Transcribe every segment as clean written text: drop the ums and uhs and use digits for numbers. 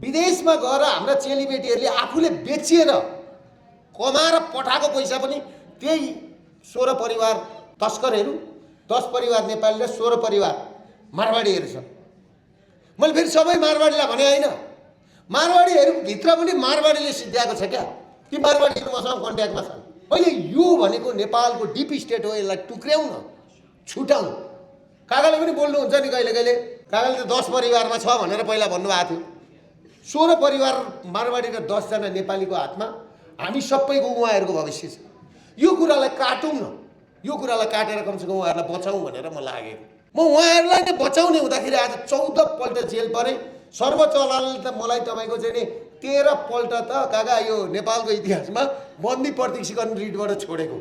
विदेशमा गएर हाम्रा चेलीबेटीहरूले आफूले बेचिएर कमाएर पठाएको पैसा पनि त्यही 16 परिवार तस्करहरू, 10 परिवार नेपाली र 16 परिवार मारवाडीहरू छन्। मैले फेरि सबै मारवाडीलाई भने होइन, मारवाडीहरूभित्र पनि मारवाडीले सिद्ध्याएको छ क्या, ती मारवाडीहरू मसँग कन्ट्याक्टमा छन्। अहिले यो भनेको नेपालको डिप स्टेट हो, यसलाई टुक्र्याउँ न, छुटाउँ। काकाले पनि बोल्नुहुन्छ नि कहिले कहिले, काकाले त 10 परिवारमा छ भनेर पहिला भन्नुभएको थियो। 16 परिवार मारवाडी र 10 जना नेपालीको हातमा हामी सबैको उहाँहरूको भविष्य छ। यो कुरालाई काटौँ न, यो कुरालाई काटेर कमसेकम उहाँहरूलाई बचाउँ भनेर म लागेको। म उहाँहरूलाई नै बचाउने हुँदाखेरि आज 14 पल्ट जेल परे। सर्वोच्च अदालतले त मलाई तपाईँको चाहिँ नि 13 पल्ट त काका यो नेपालको इतिहासमा बन्दी प्रत्यक्षीकरण रिटबाट छोडेको।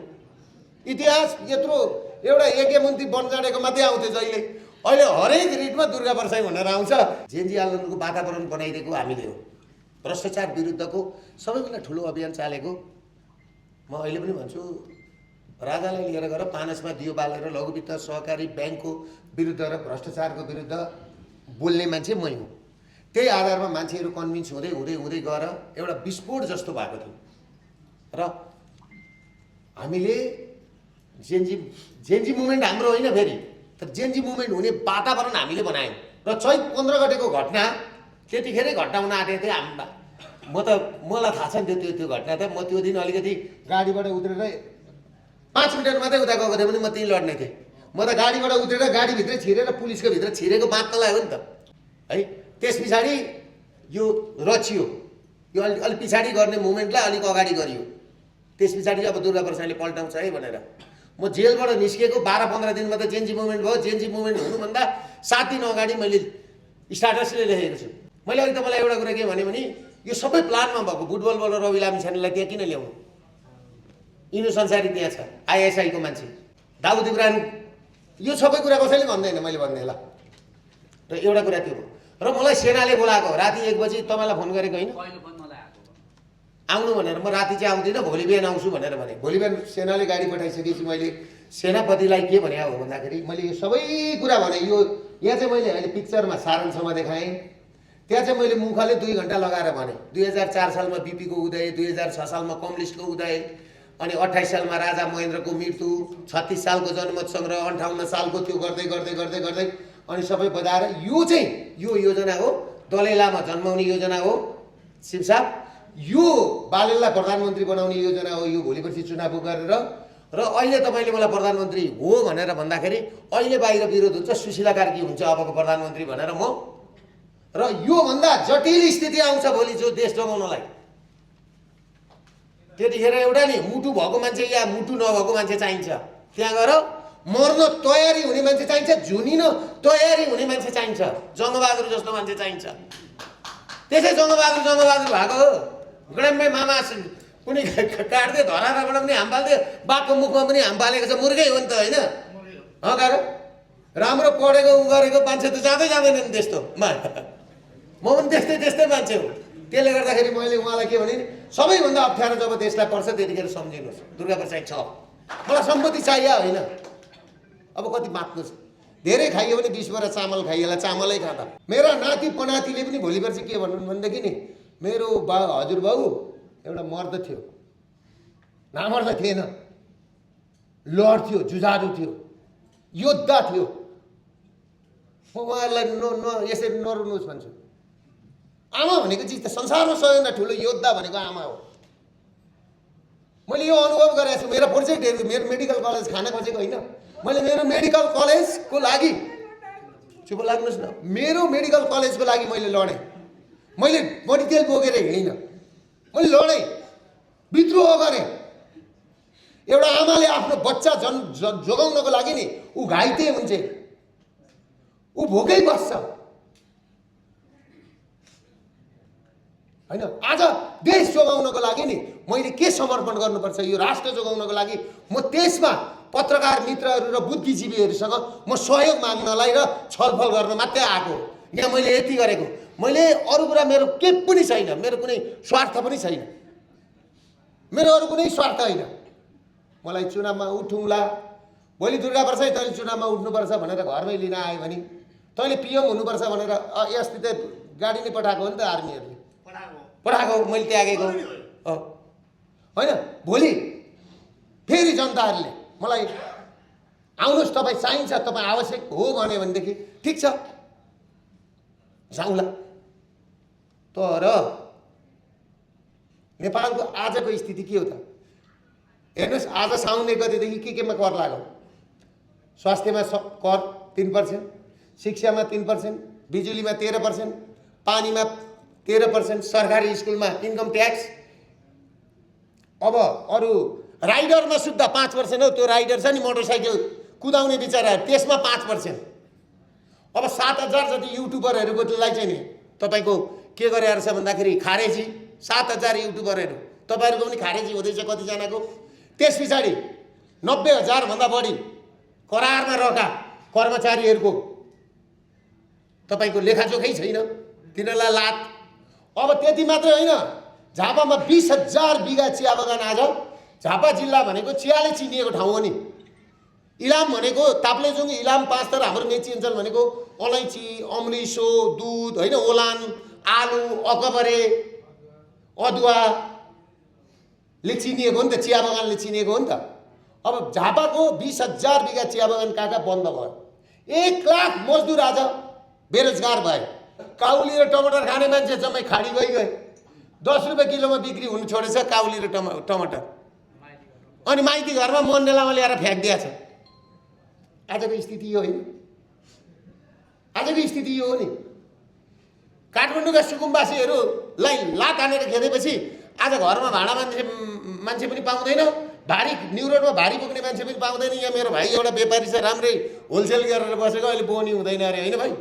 इतिहास यत्रो एउटा यज्ञमन्त्री बनजाडेको मात्रै आउँथ्यो जहिले, अहिले हरेक रिटमा दुर्गा परसाई भनेर आउँछ। जेएनजी आन्दोलनको वातावरण बनाइदिएको हामीले हो, भ्रष्टाचार विरुद्धको सबैभन्दा ठुलो अभियान चालेको। म अहिले पनि भन्छु, राजालाई लिएर गएर पानसमा दियो बालेर लघुवित्त सहकारी ब्याङ्कको विरुद्ध र भ्रष्टाचारको विरुद्ध बोल्ने मान्छे मै हुँ। त्यही आधारमा मान्छेहरू कन्भिन्स हुँदै हुँदै हुँदै गएर एउटा विस्फोट जस्तो भएको थियो र हामीले जेएनजी मुभमेन्ट हाम्रो होइन फेरि, तर जेएनजी मुभमेन्ट हुने वातावरण हामीले बनायौँ। र चैत 15 गतेको घटना त्यतिखेरै घटना हुन आँटेको थियो। मलाई थाहा छ नि त्यो घटना त। म त्यो दिन अलिकति गाडीबाट उत्रेर 5 मिनट मात्रै उता गएको थिएँ पनि म त्यहीँ लड्ने थिएँ। म त गाडीबाट उत्रेर गाडीभित्रै छिरेर पुलिसको भित्र छिरेको बाँच्नलाई हो नि त है। त्यस पछाडि यो रचियो, यो अलिक पछाडि गर्ने मुभमेन्टलाई अलिक अगाडि गरियो। त्यस पछाडि अब दुर्गा परसाईले पल्टाउँछ है भनेर म जेलबाट निस्केको 12-15 दिनमा त जेएनजी मुभमेन्ट भयो। जेएनजी मुभमेन्ट हुनुभन्दा 7 दिन अगाडि मैले स्टाटसले लेखेको छु। मैले अघि तपाईँलाई एउटा कुरा के भने यो सबै प्लानमा भएको। फुटबलबाट रवि लामिछानेलाई त्यहाँ किन ल्याउनु? इनु संसारी त्यहाँ छ, आइएसआईको मान्छे, दाउद इब्राहिम, यो सबै कुरा कसैले भन्दैन, मैले भन्ने ल। र एउटा कुरा त्यो हो। र मलाई सेनाले बोलाएको राति 1 बजी, तपाईँलाई फोन गरेको होइन आउनु भनेर। म राति चाहिँ आउँदिनँ, भोलि बिहान आउँछु भनेर भने। भोलि बिहान सेनाले गाडी पठाइसकेपछि मैले सेनापतिलाई के भने हो भन्दाखेरि मैले यो सबै कुरा भने। यो यहाँ चाहिँ मैले अहिले पिक्चरमा सारांशमा देखाएँ, त्यहाँ चाहिँ मैले मुखले 2 घन्टा लगाएर भने। 2004 सालमा बिपीको उदय, 2006 सालमा कम्युनिस्टको उदय, अनि 28 सालमा राजा महेन्द्रको मृत्यु, 36 सालको जनमत सङ्ग्रह, 58 सालको त्यो गर्दै गर्दै गर्दै गर्दै अनि सबै बजाएर यो चाहिँ यो योजना हो, दलाई लामा जन्माउने योजना हो शिवसाब, यो बालेललाई प्रधानमन्त्री बनाउने योजना हो। यो भोलि पर्सि चुनाव गरेर र अहिले तपाईँले मलाई प्रधानमन्त्री हो भनेर भन्दाखेरि अहिले बाहिर विरोध हुन्छ, सुशीला कार्की हुन्छ अबको प्रधानमन्त्री भनेर म। र योभन्दा जटिल स्थिति आउँछ भोलि जो देश जोगाउनलाई। त्यतिखेर एउटा नि मुटु भएको मान्छे या मुटु नभएको मान्छे चाहिन्छ। त्यहाँ गएर मर्न तयारी हुने मान्छे चाहिन्छ, झुनिन तयारी हुने मान्छे चाहिन्छ, जङ्गबहादुर जस्तो मान्छे चाहिन्छ। त्यसै जङ्गबहादुर भएको हो। गडम्मै मामा कुनै काट्दै धराबाट पनि हाम पाल्दै, बाघको मुखमा पनि हाम पालेको छ, मुर्गै हो नि त होइन? काका राम्रो पढेको उ गरेको मान्छे त जाँदैनन् त्यस्तोमा। म पनि त्यस्तै मान्छे हो। त्यसले गर्दाखेरि मैले उहाँलाई के भने, सबैभन्दा अप्ठ्यारो जब देशलाई पर्छ त्यतिखेर सम्झिनुहोस् दुर्गा परसाई छ। मलाई सम्पत्ति चाहियो होइन, अब कति मात्नु छ। धेरै खाइयो भने 20 बोरा चामल खाइएला, चामलै खाँदा। मेरा नाति पनातिले पनि भोलि पर्सि के भन्नु भनेदेखि नि, मेरो हजुरबाउ एउटा मर्द थियो, नामर्द थिएन, लड्थ्यो, जुझारु थियो, योद्धा थियो। म उहाँहरूलाई यसरी नरुनुहोस् भन्छु। आमा भनेको चिज त संसारमा सबैभन्दा ठुलो योद्धा भनेको आमा हो। मैले यो अनुभव गरेको छु। मेरो प्रोजेक्टहरू, मेरो मेडिकल कलेज खान खोजेको होइन, मैले मेरो मेडिकल कलेजको लागि, चुप लाग्नुहोस् न, मेरो मेडिकल कलेजको लागि मैले लडेँ। मैले मटितेल बोकेर हिँडिनँ, मैले लडेँ, विद्रोह गरेँ। एउटा आमाले आफ्नो बच्चा जोगाउनको लागि नि ऊ घाइते हुन्छ, ऊ भोकै बस्छ होइन। आज देश जोगाउनको लागि नि मैले के समर्पण गर्नुपर्छ, यो राष्ट्र जोगाउनको लागि म त्यसमा पत्रकार मित्रहरू र बुद्धिजीवीहरूसँग म सहयोग माग्नलाई र छलफल गर्न मात्रै आएको। यहाँ मैले यति गरेको, मैले अरू कुरा मेरो के पनि छैन, मेरो कुनै स्वार्थ पनि छैन, मेरो अरू कुनै स्वार्थ होइन। मलाई चुनावमा उठौँला, भोलि दुर्गा परसाई तैँले चुनावमा उठ्नुपर्छ भनेर घरमै लिन आयो भने, तैँले पिएम हुनुपर्छ भनेर अस्ति त गाडी नै पठाएको हो नि त आर्मीहरूले पठाएको मैले त्यागेको होइन। भोलि फेरि जनताहरूले मलाई आउनुहोस् तपाईँ चाहिन्छ तपाईँ आवश्यक हो भन्यो भनेदेखि ठिक छ जाउँला। तर नेपालको आजको स्थिति के हो त हेर्नुहोस्। आज साउन 1 गतेदेखि केमा कर लाग्यो? स्वास्थ्यमा कर 3%, शिक्षामा 3%, बिजुलीमा 13%, पानीमा 13%, सरकारी स्कुलमा इन्कम ट्याक्स। अब अरू राइडरमा सुत्दा 5% हो। त्यो राइडर छ नि मोटरसाइकल कुदाउने बिचरा त्यसमा 5%। अब 7000 जति युट्युबरहरूलाई चाहिँ नि तपाईँको के गरेर छ भन्दाखेरि खारेजी 7000 युट्युबरहरू तपाईँहरूको पनि खारेजी हुँदैछ कतिजनाको। त्यस पछाडि 90,000 भन्दा बढी करारमा रहेका कर्मचारीहरूको तपाईँको लेखाजोखै छैन, तिनीहरूलाई लात। अब त्यति मात्रै होइन, झापामा 20,000 बिघा चिया बगान। आज झापा जिल्ला भनेको चियाले चिनिएको ठाउँ हो नि। इलाम भनेको ताप्लेजुङ इलाम 5 तर हाम्रो मेची अञ्चल भनेको अलैँची अमृसो दुध होइन ओलान आलु अकबरे अदुवाले चिनिएको हो नि त, चिया बगानले चिनिएको हो नि त। अब झापाको 20,000 बिघा चिया बगान कहाँ बन्द भयो। 1 लाख मजदुर आज बेरोजगार भए। काउली र टमाटर खाने मान्छे जम्मै खाडी गए। 10 रुपियाँ किलोमा बिक्री हुनु छोडेछ काउली र टमाटर। अनि माइती घरमा मन्डेलामा ल्याएर फ्याँकिदिया छ। आजको स्थिति यो होइन। आजको स्थिति यो हो नि। काठमाडौँका सुकुम्बासीहरूलाई लात हानेर खेदेपछि आज घरमा भाडा मान्छे पनि पाउँदैन, भारी न्यु रोडमा भारी बोक्ने मान्छे पनि पाउँदैन। यहाँ मेरो भाइ एउटा व्यापारी छ राम्रै होलसेल गरेर बसेको, अहिले बोनी हुँदैन अरे होइन भाइ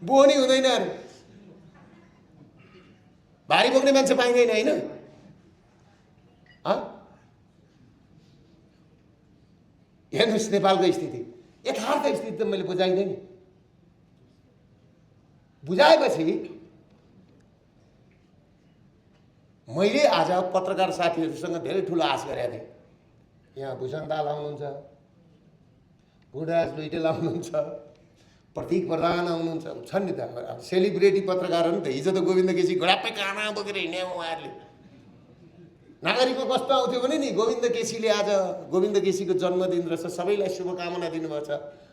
बोनी हुँदैन अरे, भारी बोक्ने मान्छे पाइँदैन होइन। हेर्नुहोस् नेपालको स्थिति, यथार्थ स्थिति त मैले बुझाइदिएँ नि। बुझाएपछि मैले आज पत्रकार साथीहरूसँग धेरै ठुलो आश गरेको थिएँ। यहाँ भूषण दाल आउनुहुन्छ, गुणराज लुइटेल आउनुहुन्छ, प्रतीक प्रधान आउनुहुन्छ, छन् नि त सेलिब्रेटी पत्रकारहरू नि त। हिजो त गोविन्द केसी घोडापै काना बोकेर हिँड्ने उहाँहरूले। नागरिकमा कस्तो आउँथ्यो भने नि गोविन्द केसीले आज गोविन्द केसीको जन्मदिन रहेछ, सबैलाई शुभकामना दिनुभएको छ,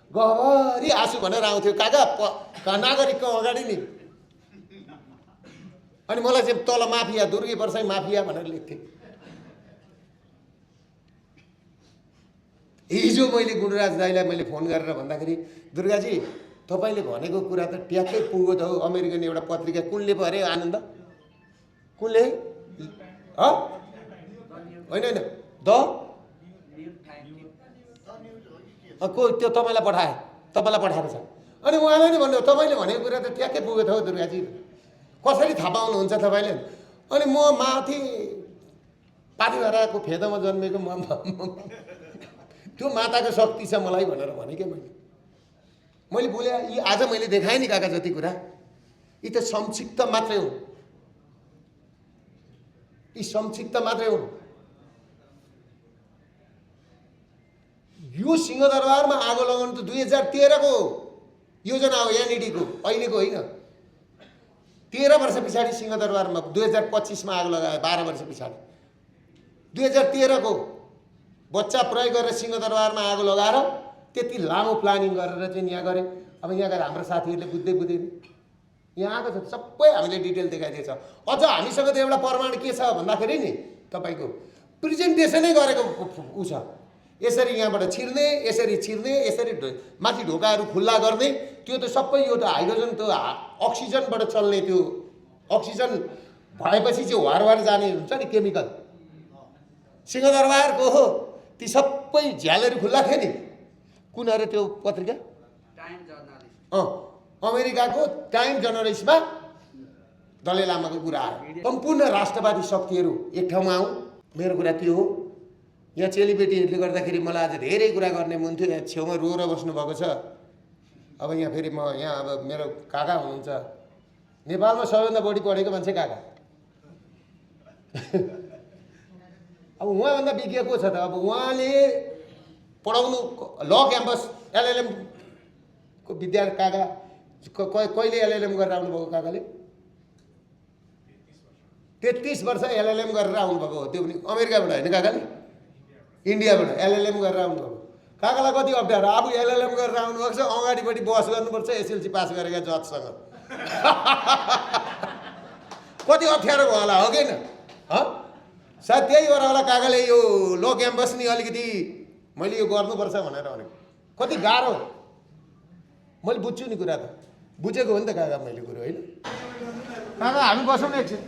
गहभरि आँसु भनेर आउँथ्यो काका नागरिकको अगाडि नि। अनि मलाई चाहिँ तल माफिया दुर्गे वर्षै माफिया भनेर लेख्थेँ। हिजो मैले गुणराज दाईलाई मैले फोन गरेर भन्दाखेरि दुर्गाजी तपाईँले भनेको कुरा त ट्याक्कै पुगो त हो। अमेरिकन एउटा पत्रिका कुनले पो अरे आनन्द कुनले होइन को त्यो तपाईँलाई पठाएको छ। अनि उहाँलाई नै भन्नु तपाईँले भनेको कुरा त ट्याक्कै पुगेको थियो दुर्गाजी, कसरी थाहा पाउनुहुन्छ तपाईँले? अनि म माथि पाथिभराको फेदमा जन्मेको त्यो माताको शक्ति छ मलाई भनेर भने क्या मैले बोले। यी आज मैले देखाएँ नि काका जति कुरा, यी त संक्षिप्त मात्रै हो, यी संक्षिप्त मात्रै हो। यो सिंहदरबारमा आगो लगाउनु त 2013 को योजना हो, एनइडीको, अहिलेको होइन। 13 वर्ष पछाडि सिंहदरबारमा 2025 मा आगो लगायो, 12 वर्ष पछाडि 2013 को बच्चा प्रयोग गरेर सिंहदरबारमा आगो लगाएर त्यति लामो प्लानिङ गरेर चाहिँ यहाँ गरे। अब यहाँ गएर हाम्रो साथीहरूले बुझ्दैन। यहाँ आएको छ सबै हामीले डिटेल देखाइदिएछ। अझ हामीसँग त एउटा प्रमाण के छ भन्दाखेरि नि तपाईँको प्रेजेन्टेसनै गरेको उ छ। यसरी यहाँबाट छिर्ने, यसरी माथि ढोकाहरू खुल्ला गर्ने, त्यो त सबै यो त हाइड्रोजन त अक्सिजनबाट चल्ने, त्यो अक्सिजन भएपछि चाहिँ वारवार जाने हुन्छ नि केमिकल। सिंहदरबारको हो ती सबै झ्यालहरू खुल्ला थियो नि। कुन अरे त्यो पत्रिका? Time journalist. अमेरिकाको टाइम जर्नलिस्टमा दलाई लामाको कुरा आयो। सम्पूर्ण राष्ट्रवादी शक्तिहरू एक ठाउँमा आउँ। मेरो कुरा त्यो हो। यहाँ चेलीबेटीहरूले गर्दाखेरि मलाई आज धेरै कुरा गर्ने मन थियो। यहाँ छेउमा रोएर बस्नुभएको छ। अब यहाँ फेरि म यहाँ अब मेरो काका हुनुहुन्छ, नेपालमा सबैभन्दा बढी पढेको मान्छे काका। अब उहाँभन्दा विज्ञ को छ त? अब उहाँले पढाउनु ल क्याम्पस एलएलएम को विद्यार्थी काका कहिले एलएलएम गरेर आउनुभएको काकाले? 33 वर्ष एलएलएम गरेर आउनुभएको हो, त्यो पनि अमेरिकाबाट होइन काकाले, इन्डियाबाट एलएलएम गरेर आउनुभएको। काकालाई कति अप्ठ्यारो, आफू एलएलएम गरेर आउनुभएको छ, अगाडिपट्टि बहस गर्नुपर्छ एसएलसी पास गरेका जजसँग। कति अप्ठ्यारो भयो होला, हो कि होइन? सायद त्यही भएर होला काकाले यो लो क्याम्पस नि अलिकति मैले यो गर्नुपर्छ भनेर भनेको। कति गाह्रो, मैले बुझ्छु नि कुरा त, बुझेको हो नि त काका मैले कुरो, होइन? काका हामी बसौँ न एकछिन,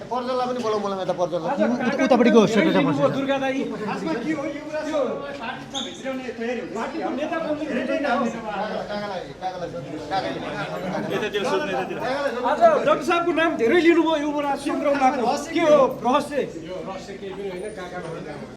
पर्जललाई पनि बोलाउँ, मलाई यता पर्जललाई उतापट्टिको सेक्रेटरी दुर्गा दाइ खासमा के हो यो कुरा यो पार्टीमा भित्राउने तयारी हुन्छ पार्टी हम नेता बोल्ने आज डाक्टर साहबको नाम धेरै लिनुभयो यो कुरा सिन्द्रौलाको के हो रहस्य? यो रहस्य केही पनि होइन, काका